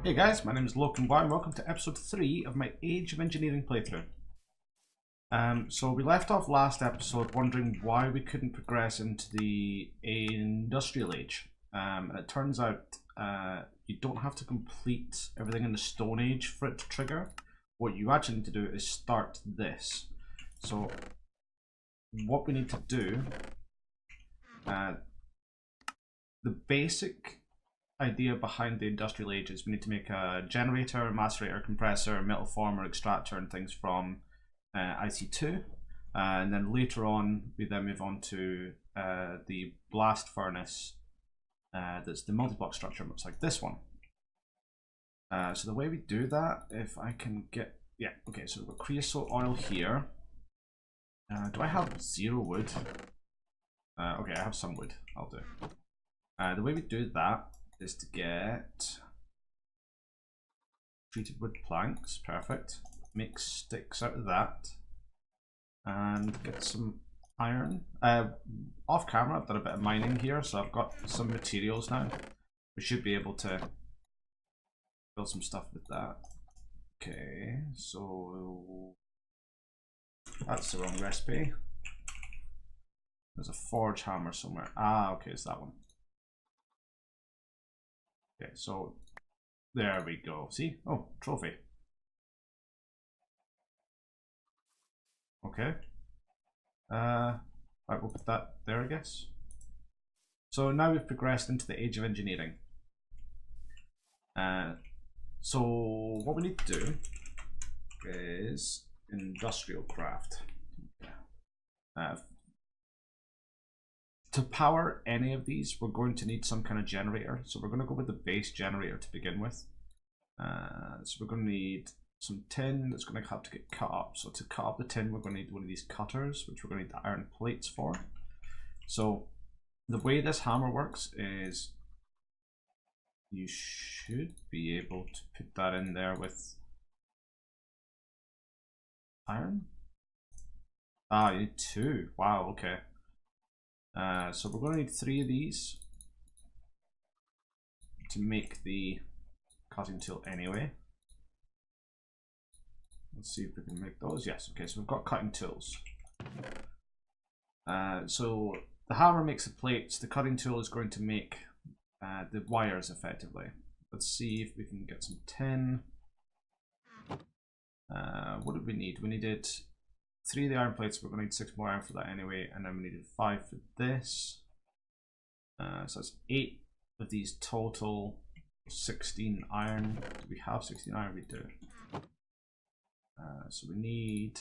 Hey guys, my name is Loken and welcome to episode 3 of my Age of Engineering playthrough. So we left off last episode wondering why we couldn't progress into the Industrial Age. And it turns out you don't have to complete everything in the Stone Age for it to trigger. What you actually need to do is start this. So what we need to do, the basic idea behind the Industrial Age is we need to make a generator, macerator, compressor, metal former, extractor and things from IC2, and then later on we then move on to the blast furnace that's the multi-block structure, looks like this one. So the way we do that, if I can get, yeah, okay, so we've got creosote oil here. Do I have 0 wood? Okay, I have some wood, I'll do. The way we do that is to get treated wood planks, perfect. Make sticks out of that and get some iron. Off camera I've done a bit of mining here, so I've got some materials now. We should be able to build some stuff with that. Okay, so that's the wrong recipe. There's a forge hammer somewhere. Ah, okay, it's that one. Okay, so there we go. See? Oh, trophy. Okay. Right, we'll put that there, I guess. So now we've progressed into the Age of Engineering. So what we need to do is industrial craft. To power any of these, we're going to need some kind of generator. So we're going to go with the base generator to begin with. So we're going to need some tin that's going to have to get cut up. So to cut up the tin, we're going to need one of these cutters, which we're going to need the iron plates for. So the way this hammer works is you should be able to put that in there with iron. Ah, you need 2. Wow, okay. So we're going to need 3 of these to make the cutting tool anyway. Let's see if we can make those. Yes, okay, so we've got cutting tools. So the hammer makes the plates, the cutting tool is going to make the wires effectively. Let's see if we can get some tin. What did we need? We needed 3 of the iron plates, we're going to need 6 more iron for that anyway, and then we needed 5 for this. So that's 8 of these total, 16 iron. Do we have 16 iron? We do. So we need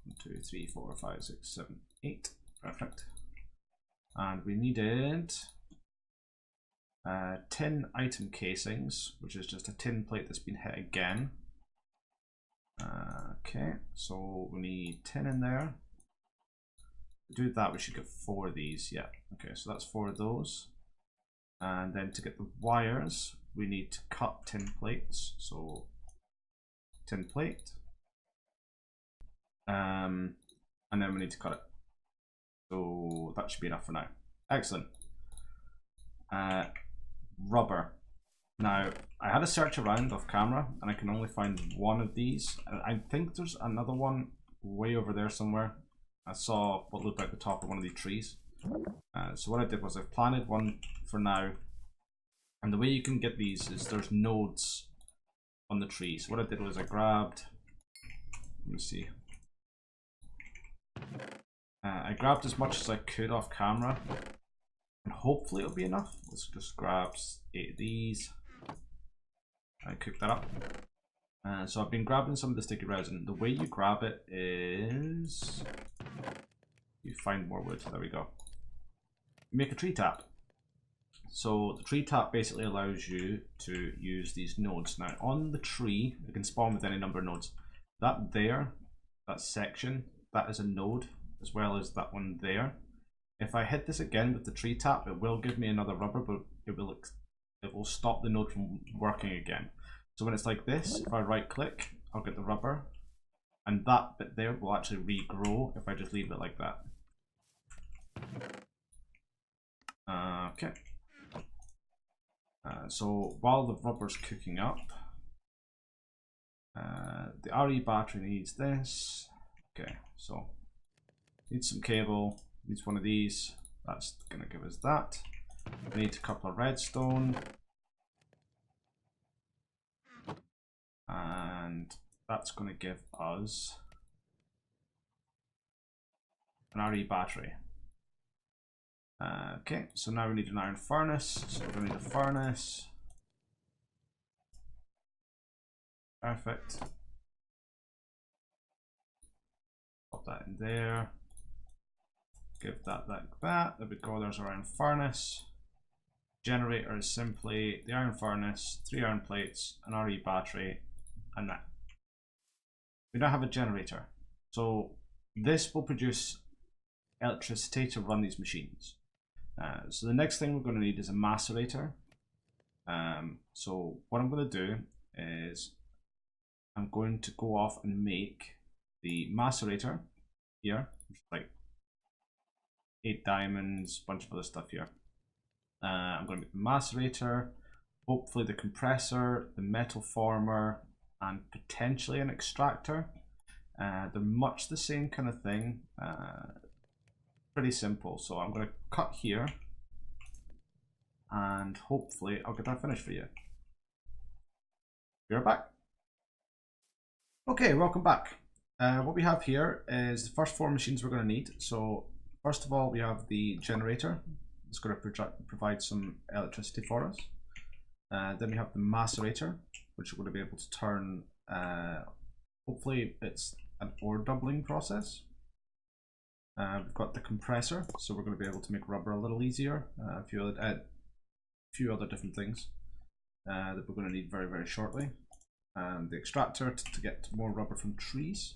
1, 2, 3, 4, 5, 6, 7, 8. Perfect. And we needed 10 item casings, which is just a tin plate that's been hit again. Okay, so we need 10 in there. To do that, we should get 4 of these. Yeah, okay, so that's 4 of those. And then to get the wires, we need to cut tin plates. So tin plate. And then we need to cut it. So that should be enough for now. Excellent. Rubber. Now, I had a search around off camera and I can only find 1 of these. I think there's another one way over there somewhere. I saw what looked like the top of one of these trees. So what I did was I've planted one for now. And the way you can get these is there's nodes on the tree. So what I did was I grabbed, let me see. I grabbed as much as I could off camera. And hopefully it'll be enough. Let's just grab 8 of these. And cook that up. So I've been grabbing some of the sticky resin. The way you grab it is you find more wood. There we go. You make a tree tap. So the tree tap basically allows you to use these nodes. Now on the tree, it can spawn with any number of nodes. That there, that section, that is a node, as well as that one there. If I hit this again with the tree tap, it will give me another rubber, but it will stop the node from working again. So when it's like this, if I right click, I'll get the rubber, and that bit there will actually regrow if I just leave it like that. Okay. So while the rubber's cooking up, the RE battery needs this. Okay, so needs some cable, needs one of these. That's gonna give us that. We need a couple of redstone. And that's gonna give us an RE battery. Okay, so now we need an iron furnace. So we're gonna need a furnace. Perfect. Pop that in there. Give that like that. There we go, there's our iron furnace. Generator is simply the iron furnace, 3 iron plates, an RE battery, and that. We now have a generator. So this will produce electricity to run these machines. So the next thing we're going to need is a macerator. So what I'm going to do is I'm going to go off and make the macerator here, like 8 diamonds, bunch of other stuff here. I'm going to make the macerator, hopefully the compressor, the metal former, and potentially an extractor. They're much the same kind of thing. Pretty simple. So I'm going to cut here, and hopefully I'll get that finished for you. You're back. Okay, welcome back. What we have here is the first 4 machines we're going to need. So first of all, we have the generator. It's going to provide some electricity for us. Then we have the macerator, which we're going to be able to turn, hopefully it's an ore doubling process. We've got the compressor, so we're going to be able to make rubber a little easier. A few other different things that we're going to need very, very shortly. The extractor to get more rubber from trees.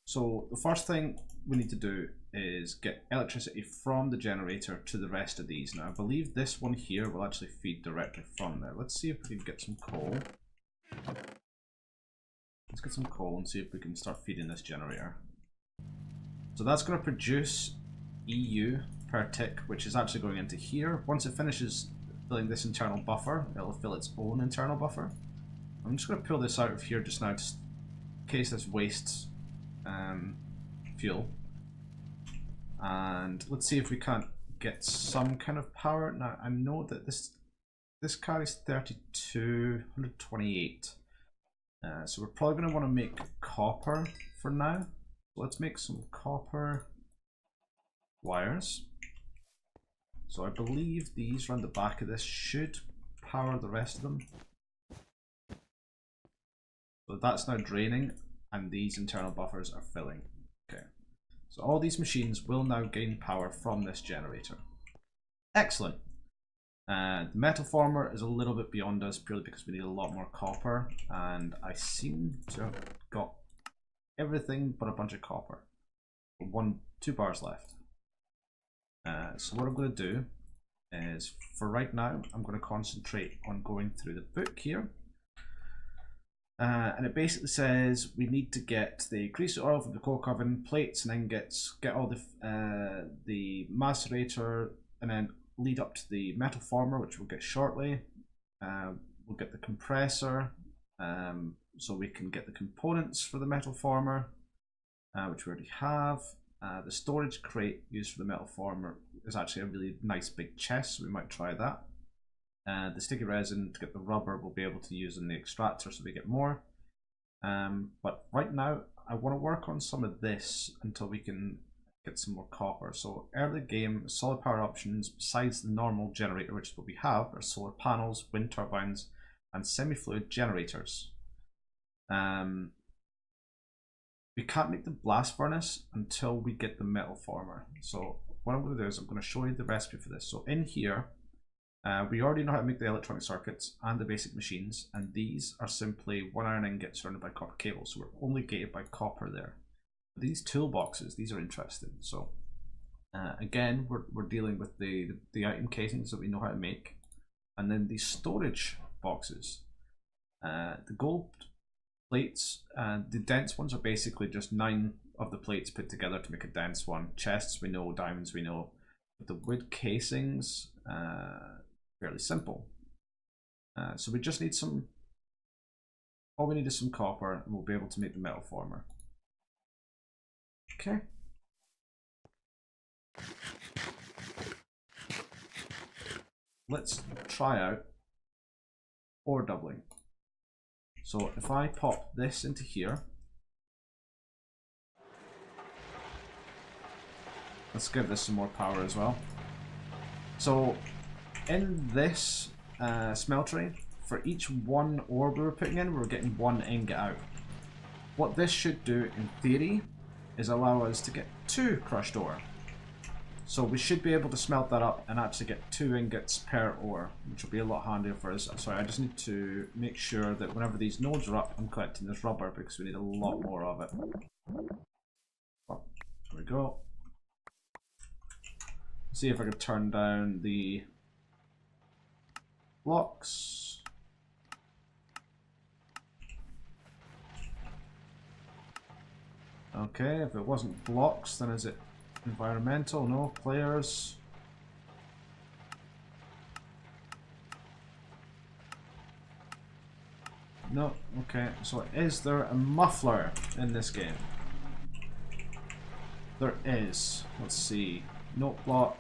So the first thing we need to do is get electricity from the generator to the rest of these. Now I believe this one here will actually feed directly from there. Let's see if we can get some coal. Let's get some coal and see if we can start feeding this generator. So that's going to produce EU per tick, which is actually going into here. Once it finishes filling this internal buffer, it'll fill its own internal buffer. I'm just going to pull this out of here just now, just in case this wastes fuel. And let's see if we can't get some kind of power. Now I know that this carries 32, 128. So we're probably going to want to make copper for now. Let's make some copper wires. So I believe these around the back of this should power the rest of them. So that's now draining, and these internal buffers are filling. Okay, so all these machines will now gain power from this generator. Excellent. The metal former is a little bit beyond us purely because we need a lot more copper, and I seem to have got everything but a bunch of copper. 2 bars left. So what I'm going to do is, for right now, I'm going to concentrate on going through the book here. And it basically says we need to get the grease oil from the coke oven, plates and ingots, get all the macerator, and then lead up to the metal former, which we'll get shortly. We'll get the compressor, so we can get the components for the metal former, which we already have. The storage crate used for the metal former is actually a really nice big chest, so we might try that. The sticky resin to get the rubber we'll be able to use in the extractor so we get more. But right now I want to work on some of this until we can get some more copper. So early game, solid power options besides the normal generator, which is what we have, are solar panels, wind turbines, and semi-fluid generators. We can't make the blast furnace until we get the metal former. So what I'm going to do is I'm going to show you the recipe for this. So in here, we already know how to make the electronic circuits and the basic machines, and these are simply 1 iron ingot surrounded by copper cable. So we're only gated by copper there. These toolboxes, these are interesting. So again, we're dealing with the item casings that we know how to make, and then these storage boxes. The gold plates, the dense ones are basically just 9 of the plates put together to make a dense one. Chests we know, diamonds we know. But the wood casings, Fairly simple. So we just need some, all we need is some copper and we'll be able to make the metal former. Okay. Let's try out ore doubling. So if I pop this into here, let's give this some more power as well. So in this smeltery, for each one ore we were putting in, we're getting one ingot out. What this should do in theory is allow us to get 2 crushed ore. So we should be able to smelt that up and actually get 2 ingots per ore, which will be a lot handier for us. Sorry, I just need to make sure that whenever these nodes are up, I'm collecting this rubber because we need a lot more of it. Oh, there we go. See if I can turn down the blocks. Okay, if it wasn't blocks, then is it environmental? No. Players. No. Okay, so is there a muffler in this game? There is. Let's see. Note block.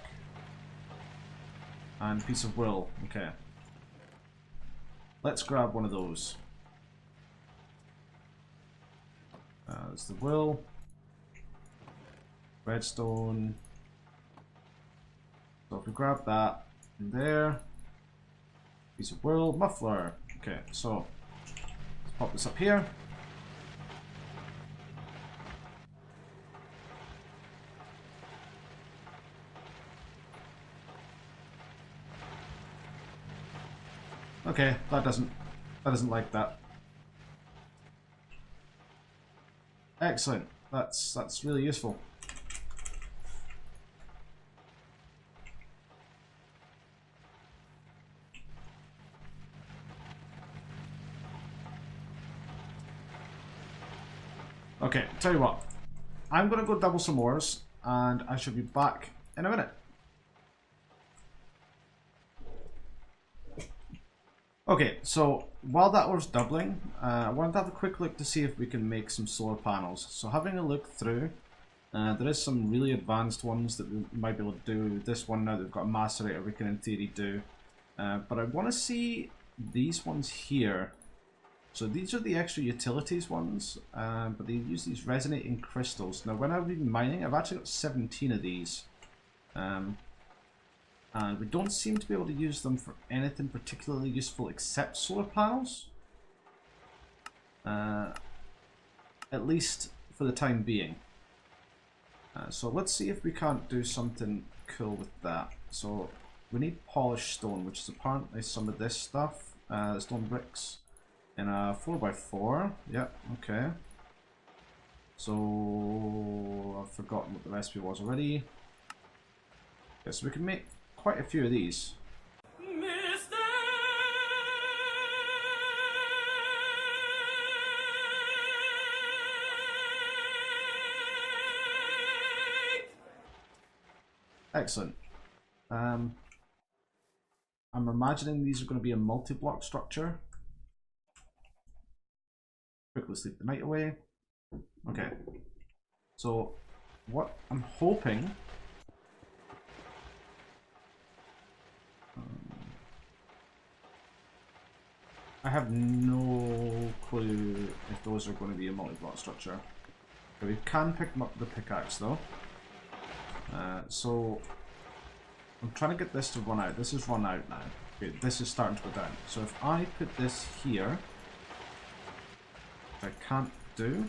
And piece of wool. Okay. Let's grab one of those. There's the wool. Redstone. So if we grab that in there. Piece of wool. Muffler. Okay, so let's pop this up here. Okay, that doesn't like that. Excellent. That's really useful. Okay, tell you what. I'm gonna go double some ores and I should be back in a minute. Okay, so while that was doubling, I wanted to have a quick look to see if we can make some solar panels. So having a look through, there is some really advanced ones that we might be able to do. This one now that we've got a macerator we can in theory do. But I want to see these ones here. So these are the extra utilities ones, but they use these resonating crystals. Now when I've been mining, I've actually got 17 of these. And we don't seem to be able to use them for anything particularly useful except solar panels. At least for the time being. So let's see if we can't do something cool with that. So we need polished stone, which is apparently some of this stuff. Stone bricks in a 4x4. Yep, okay. So I've forgotten what the recipe was already. Okay, so we can make quite a few of these. Excellent. I'm imagining these are going to be a multi-block structure. Quickly sleep the night away. Okay. So what I'm hoping I have no clue if those are going to be a multi-block structure. Okay, we can pick them up with the pickaxe though. So I'm trying to get this to run out. This is run out now. Okay, this is starting to go down. So if I put this here, which I can't do.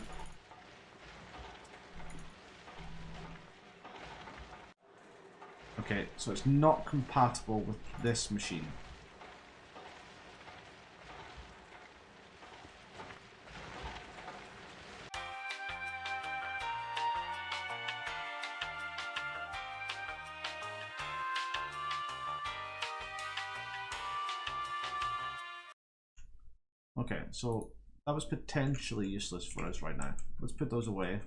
Okay, so it's not compatible with this machine. Okay, so that was potentially useless for us right now. Let's put those away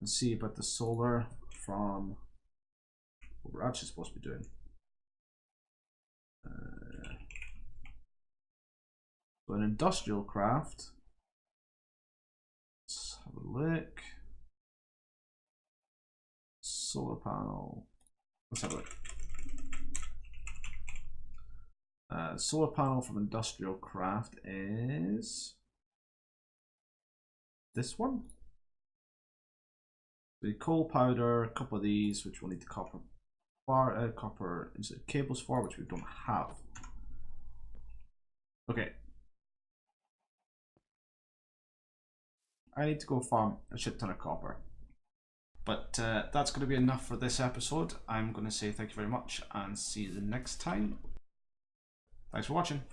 and see about the solar from what we're actually supposed to be doing. So an industrial craft. Let's have a look. Solar panel. Let's have a look. Solar panel from industrial craft is this one. The coal powder, a couple of these, which we'll need the copper cables for, which we don't have. Okay. I need to go farm a shit ton of copper. But that's going to be enough for this episode. I'm going to say thank you very much and see you the next time. Thanks for watching.